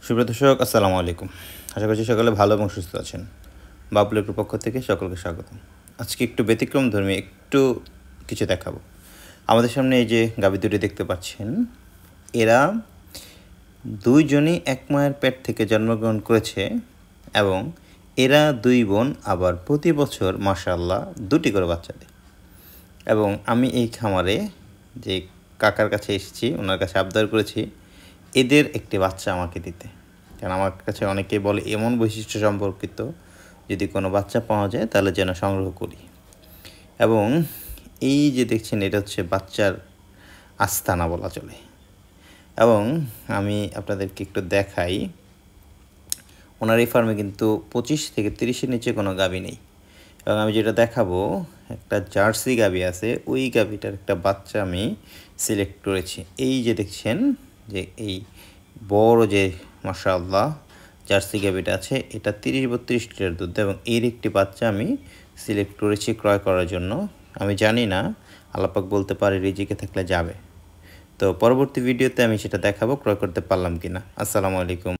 সুপ্রিয় দর্শক, আসসালামু আলাইকুম। আশা করছি সকলে ভালো এবং সুস্থ আছেন। বাবুলের পক্ষ থেকে সকলকে স্বাগতম। আজকে একটু ব্যতিক্রমধর্মী একটু কিছু দেখাবো। আমাদের সামনে এই যে গাভী দুটি দেখতে পাচ্ছেন, এরা দুইজনই এক মায়ের পেট থেকে জন্মগ্রহণ করেছে এবং এরা দুই বোন আবার প্রতি বছর মাশাআল্লাহ দুটি করে বাচ্চা দেয়। এবং আমি এই খামারে যে কাকার কাছে এসেছি, ওনার কাছে আবদার করেছি এদের একটি বাচ্চা আমাকে দিতে। কারণ আমার কাছে অনেকেই বলে এমন বৈশিষ্ট্য সম্পর্কিত যদি কোনো বাচ্চা পাওয়া যায় তাহলে যেন সংগ্রহ করি। এবং এই যে দেখছেন এটা হচ্ছে বাচ্চার আস্তানা বলা চলে। এবং আমি আপনাদেরকে একটু দেখাই, ওনার এই ফার্মে কিন্তু 25 থেকে 30-এর নিচে কোনো গাভী নেই। এবং আমি যেটা দেখাবো, একটা জার্সি গাভী আছে, ওই গাভীটার একটা বাচ্চা আমি সিলেক্ট করেছি। এই যে দেখছেন যে এই বড় যে মাশাআল্লাহ জার্সি গাভীটা আছে, এটা 30-32 লিটার দুধ এবং এর একটি বাচ্চা আমি সিলেক্ট করেছি ক্রয় করার জন্য। আমি জানি না, আল্লাহ পাক বলতে পারে রিজিকে থাকলে যাবে। তো পরবর্তী ভিডিওতে আমি সেটা দেখাবো ক্রয় করতে পারলাম কিনা। আসসালামু আলাইকুম।